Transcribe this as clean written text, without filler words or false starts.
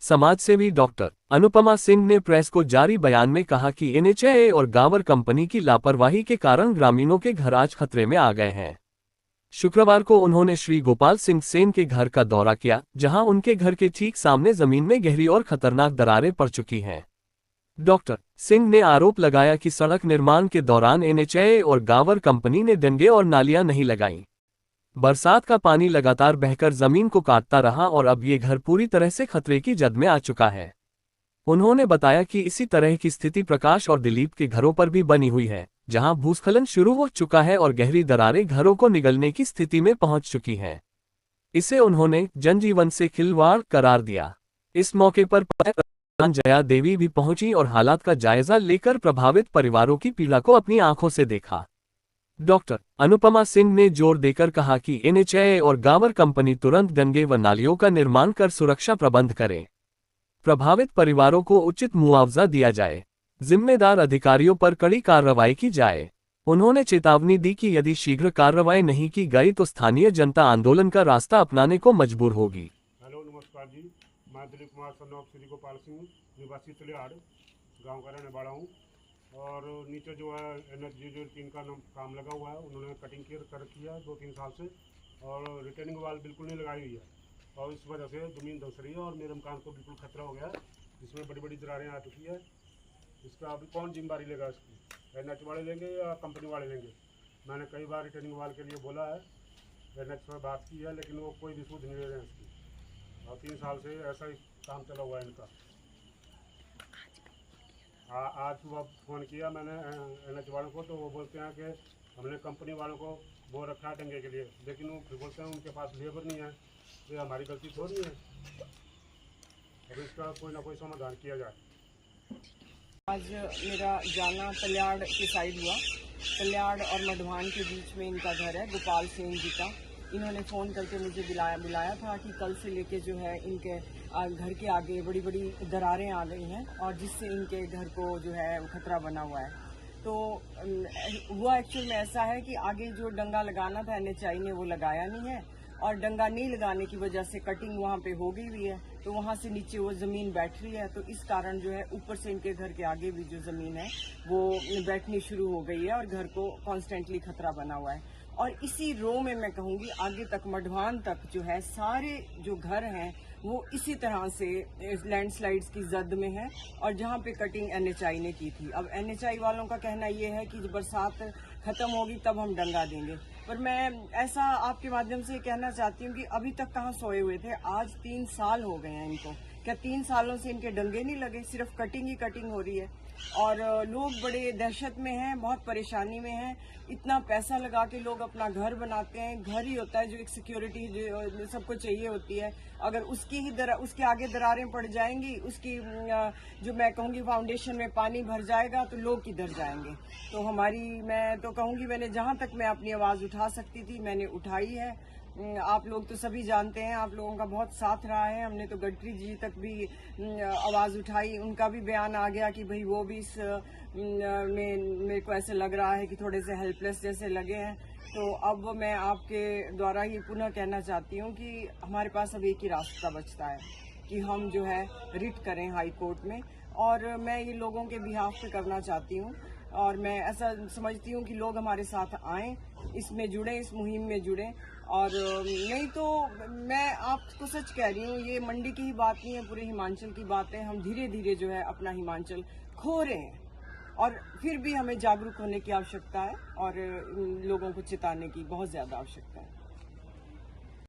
समाजसेवी डॉक्टर अनुपमा सिंह ने प्रेस को जारी बयान में कहा कि एनएचएआई और गावर कंपनी की लापरवाही के कारण ग्रामीणों के घर आज खतरे में आ गए हैं। शुक्रवार को उन्होंने श्री गोपाल सिंह सेन के घर का दौरा किया, जहां उनके घर के ठीक सामने जमीन में गहरी और खतरनाक दरारें पड़ चुकी हैं। डॉक्टर सिंह ने आरोप लगाया कि सड़क निर्माण के दौरान एनएचएआई और गावर कंपनी ने डंगे और नालियां नहीं लगाईं। बरसात का पानी लगातार बहकर जमीन को काटता रहा और अब ये घर पूरी तरह से खतरे की जद में आ चुका है। उन्होंने बताया कि इसी तरह की स्थिति प्रकाश और दिलीप के घरों पर भी बनी हुई है, जहां भूस्खलन शुरू हो चुका है और गहरी दरारें घरों को निगलने की स्थिति में पहुंच चुकी हैं। इसे उन्होंने जनजीवन से खिलवाड़ करार दिया। इस मौके पर प्रधान जया देवी भी पहुंची और हालात का जायजा लेकर प्रभावित परिवारों की पीड़ा को अपनी आंखों से देखा। डॉक्टर अनुपमा सिंह ने जोर देकर कहा कि एनएचएआई और गावर कंपनी तुरंत डंगे व नालियों का निर्माण कर सुरक्षा प्रबंध करें। प्रभावित परिवारों को उचित मुआवजा दिया जाए। जिम्मेदार अधिकारियों पर कड़ी कार्रवाई की जाए। उन्होंने चेतावनी दी कि यदि शीघ्र कार्रवाई नहीं की गई तो स्थानीय जनता आंदोलन का रास्ता अपनाने को मजबूर होगी। हेलो, नमस्कार जी। मैं दिलीप कुमार सन ऑफ श्री गोपाल सिंह, निवासी तलियाड़ गाँव का रहने वाला हूँ। और नीचे जो है एनर्जी जो 3 का काम लगा हुआ है, उन्होंने कटिंग कर रखी है 2-3 साल से, और रिटेनिंग वाल बिल्कुल नहीं लगाई हुई है, और इस वजह से ज़मीन धंस रही है और मेरे मकान को बिल्कुल खतरा हो गया है, जिसमें बड़ी बड़ी दरारें आ चुकी है। इसका अभी कौन जिम्मेदारी लेगा? इसकी एनएच वाले लेंगे या कंपनी वाले लेंगे? मैंने कई बार रिटेनिंग वाल के लिए बोला है, एनएच में बात की है, लेकिन वो कोई भी सूझ नहीं दे रहे हैं इसकी, और 3 साल से ऐसा ही काम चला हुआ है इनका। आज सुबह फ़ोन किया मैंने एनएच वालों को, तो वो बोलते हैं कि हमने कंपनी वालों को वो रखा है डंगे के लिए, लेकिन वो फिर बोलते हैं उनके पास लेबर नहीं है। ये हमारी गलती थोड़ी है। अब इसका कोई ना कोई समाधान किया जाए। आज मेरा जाना तलियाड़ की साइड हुआ। तलियाड़ और मधवान के बीच में इनका घर है, गोपाल सिंह जी का। इन्होंने फ़ोन करके मुझे बुलाया था कि कल से लेके जो है इनके घर के आगे बड़ी बड़ी दरारें आ गई हैं, और जिससे इनके घर को जो है खतरा बना हुआ है। तो हुआ एक्चुअल में ऐसा है कि आगे जो डंगा लगाना था एनएचएआई ने वो लगाया नहीं है, और डंगा नहीं लगाने की वजह से कटिंग वहाँ पे हो गई हुई है, तो वहाँ से नीचे वो ज़मीन बैठ रही है। तो इस कारण जो है ऊपर से इनके घर के आगे भी जो ज़मीन है वो बैठनी शुरू हो गई है, और घर को कॉन्स्टेंटली खतरा बना हुआ है। और इसी रो में मैं कहूँगी आगे तक मधवान तक जो है सारे जो घर हैं वो इसी तरह से लैंडस्लाइड्स की जद में है, और जहाँ पे कटिंग एनएचएआई ने की थी। अब एनएचएआई वालों का कहना ये है कि जब बरसात खत्म होगी तब हम डंगा देंगे, पर मैं ऐसा आपके माध्यम से कहना चाहती हूँ कि अभी तक कहाँ सोए हुए थे। आज 3 साल हो गए हैं इनको। क्या 3 सालों से इनके डंगे नहीं लगे? सिर्फ कटिंग ही कटिंग हो रही है, और लोग बड़े दहशत में हैं, बहुत परेशानी में हैं। इतना पैसा लगा के लोग अपना घर बनाते हैं। घर ही होता है जो एक सिक्योरिटी जो सबको चाहिए होती है। अगर उसके आगे दरारें पड़ जाएंगी, उसकी जो मैं कहूँगी फाउंडेशन में पानी भर जाएगा, तो लोग किधर जाएंगे? तो मैं तो कहूँगी मैंने जहाँ तक मैं अपनी आवाज़ उठा सकती थी मैंने उठाई है। आप लोग तो सभी जानते हैं, आप लोगों का बहुत साथ रहा है। हमने तो गडकरी जी तक भी आवाज़ उठाई, उनका भी बयान आ गया कि भाई वो भी इस में मेरे को ऐसे लग रहा है कि थोड़े से हेल्पलेस जैसे लगे हैं। तो अब मैं आपके द्वारा ही पुनः कहना चाहती हूँ कि हमारे पास अब एक ही रास्ता बचता है कि हम जो है रिट करें हाई कोर्ट में, और मैं ये लोगों के बिहाफ पे करना चाहती हूँ। और मैं ऐसा समझती हूँ कि लोग हमारे साथ आएँ, इसमें जुड़ें, इस मुहिम में जुड़ें। और नहीं तो मैं आपको सच कह रही हूँ, ये मंडी की ही बात नहीं है, पूरे हिमाचल की बात है। हम धीरे धीरे जो है अपना हिमाचल खो रहे हैं, और फिर भी हमें जागरूक होने की आवश्यकता है, और लोगों को चेताने की बहुत ज़्यादा आवश्यकता है।